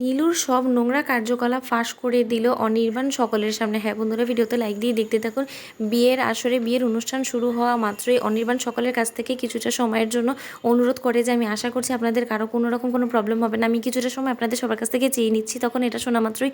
নীলুর সব নোংরা কার্যকলাপ ফাঁস করে দিল অনির্বাণ সকলের সামনে। হ্যাঁ বন্ধুরা, ভিডিওতে লাইক দিয়ে দেখতে থাকুন। বিয়ের আসরে বিয়ের অনুষ্ঠান শুরু হওয়া মাত্রই অনির্বাণ সকলের কাছ থেকে কিছুটা সময়ের জন্য অনুরোধ করে যে আমি আশা করছি আপনাদের কারো কোনো রকম কোনো প্রবলেম হবে না, আমি কিছুটা সময় আপনাদের সবার কাছ থেকে চেয়ে নিচ্ছি। তখন এটা শোনা মাত্রই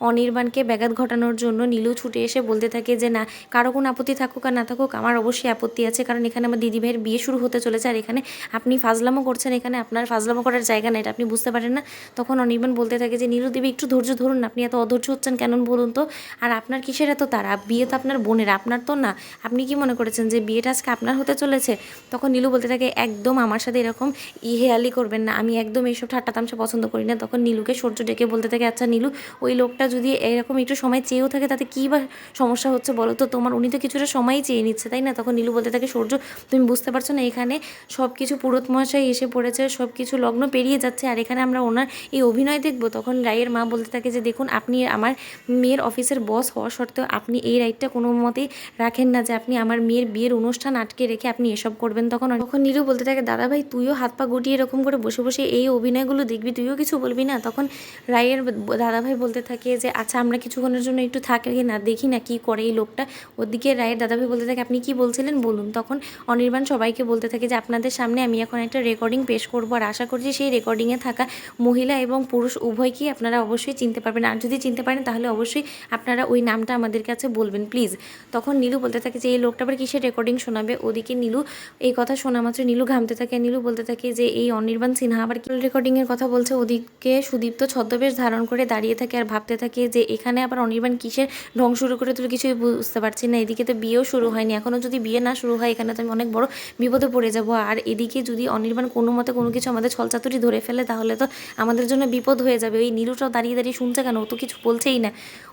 অনির্বাণকে ব্যাঘাত ঘটানোর জন্য নীলু ছুটে এসে বলতে থাকে যে না, কারো কোনো আপত্তি থাকুক আর না থাকুক, আমার অবশ্যই আপত্তি আছে, কারণ এখানে আমার দিদিভাইয়ের বিয়ে শুরু হতে চলেছে আর এখানে আপনি ফাজলামো করছেন, এখানে আপনার ফাজলামো করার জায়গা না, এটা আপনি বুঝতে পারেন না। তখন অনির্বাণ বলতে থাকে যে নীলু দেবী একটু ধৈর্য ধরুন, আপনি এত অধৈর্য হচ্ছেন কেন বলুন তো, আর আপনার কিসের এত তাড়া, বিয়ে তো আপনার বোনের, আপনার তো না, আপনি কি মনে করেছেন যে বিয়েটা আজকে আপনার হতে চলেছে? তখন নীলু বলতে থাকে একদম আমার সাথে এরকম ইহেয়ালি করবেন না, আমি একদম এইসব ঠাট্টা তামসা পছন্দ করি না। তখন নীলুকে সূর্য ডেকে বলতে থাকে আচ্ছা নীলু, ওই লোকটা যদি এরকম একটু সময় চেয়েও থাকে তাতে কী বা সমস্যা হচ্ছে বলো তো তোমার, উনি তো কিছুটা সময়ই চেয়ে নিচ্ছে তাই না? তখন নীলু বলতে থাকে সূর্য, তুমি বুঝতে পারছো না, এখানে সব কিছু পুরোহিত মহাশয় এসে পড়েছে, সব কিছু লগ্ন পেরিয়ে যাচ্ছে আর এখানে আমরা ওনার এই অভিনয় দেখবো? তখন রায়ের মা বলতে থাকে যে দেখুন, আপনি আমার মেয়ের অফিসের বস হওয়া সত্ত্বেও আপনি এই রাইটটা কোনো মতেই রাখেন না যে আপনি আমার মেয়ের বিয়ের অনুষ্ঠান আটকে রেখে আপনি এসব করবেন। তখন নীলু বলতে থাকে দাদা ভাই, তুইও হাত পা গুটিয়ে এরকম করে বসে বসে এই অভিনয়গুলো দেখবি, তুইও কিছু বলবি না? তখন রায়ের দাদাভাই বলতে থাকে যে আচ্ছা আমরা কিছুক্ষণের জন্য একটু থাকি না, দেখি না কি করে এই লোকটা। ওদিকে রায়ের দাদাভাই বলতে থাকে আপনি কি বলছিলেন বলুন। তখন অনির্বাণ সবাইকে বলতে থাকে যে আপনাদের সামনে আমি এখন একটা রেকর্ডিং পেশ করবো আর আশা করছি সেই রেকর্ডিংয়ে থাকা মহিলা এবং পুরুষ উভয়কেই আপনারা অবশ্যই চিনতে পারবেন, আর যদি চিনতে পারেন তাহলে অবশ্যই আপনারা ওই নামটা আমাদের কাছে বলবেন প্লিজ। তখন নীলু বলতে থাকে যে এই লোকটা আবার কিসের রেকর্ডিং শোনাবে? ওদিকে নীলু এই কথা শোনা মাত্র নীলু ঘামতে থাকে। নীলু বলতে থাকে যে এই অনির্বাণ সিনহা আবার কি রেকর্ডিংয়ের কথা বলছে? ওদিকে সুদীপ্ত ছদ্মবেশ ধারণ করে দাঁড়িয়ে থাকে আর ভাবতে থাকে যে এখানে আবার অনির্বাণ কিসের ঢং শুরু করে তুলে কিছুই বুঝতে পারছি না। এদিকে তো বিয়েও শুরু হয়নি, এখনও যদি বিয়ে না শুরু হয় এখানে তো আমি অনেক বড় বিপদে পড়ে যাব। আর এদিকে যদি অনির্বাণ কোনো মতে কোনো কিছু আমাদের ছলচাতুরি ধরে ফেলে তাহলে তো আমাদের জন্য বিপদ হয়ে যাবে। ওই নীলুটাও দাঁড়িয়ে দাঁড়িয়ে শুনছে কেন, ও তো কিছু বলছেই না।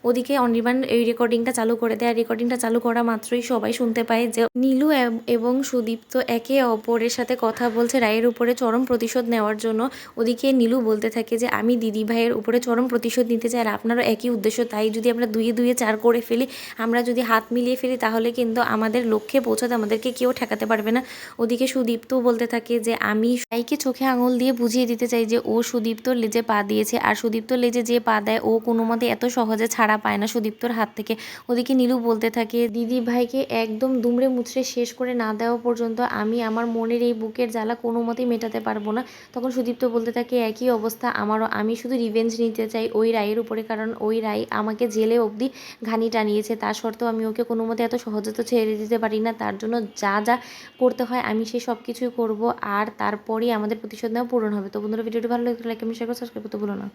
ওদিকে অনির্বাণ এই রেকর্ডিংটা চালু করে দেয় আর রেকর্ডিংটা চালু করা মাত্রই সবাই শুনতে পায় যে নীলু এবং সুদীপ্ত একে অপরের সাথে কথা বলছে রায়ের উপরে চরম প্রতিশোধ নেওয়ার জন্য। ওদিকে নীলু বলতে থাকে যে আমি দিদি ভাইয়ের উপরে চরম প্রতিশোধ নিতে চাই আর আপনারও একই উদ্দেশ্য, তাই যদি আমরা দুয়ে দুয়ে চার করে ফেলি, আমরা যদি হাত মিলিয়ে ফেলি তাহলে কিন্তু আমাদের লক্ষ্যে পৌঁছাতে আমাদেরকে কেউ ঠেকাতে পারবে না। ওদিকে সুদীপ্তও বলতে থাকে যে আমি রাইকে চোখে আঙুল দিয়ে বুঝিয়ে দিতে চাই যে ও সুদীপ্তর লেজে পা দিয়েছে আর সুদীপ্তর লেজে যে পা দেয় ও কোনো মতে এত সহজে ছাড়া পায় না সুদীপ্তর হাত থেকে। ওদিকে নীলু বলতে থাকে দিদি ভাইকে একদম দুমড়ে মুচড়ে শেষ করে না দেওয়া পর্যন্ত আমি আমার মনের এই বুকের জ্বালা কোনো মতেই মেটাতে পারবো না। তখন সুদীপ্ত বলতে থাকে একই অবস্থা আমারও, আমি শুধু রিভেঞ্জ নিতে চাই ওই রায়ের উপরে, কারণ ওই রায় আমাকে জেলে অবধি ঘানি টানিয়েছে, তা সত্ত্বেও আমি ওকে কোনো মতে এত সহজে তো ছেড়ে দিতে পারি না, তার জন্য যা যা করতে হয় আমি সেই সব কিছুই করবো আর তারপরেই আমাদের প্রতিশোধ নেওয়া পূরণ হবে। তো বন্ধুরা, ভিডিওটি ভালো লাগলে লাইক কমেন্ট শেয়ার করে সাবস্ক্রাইব করতে ভুলো না।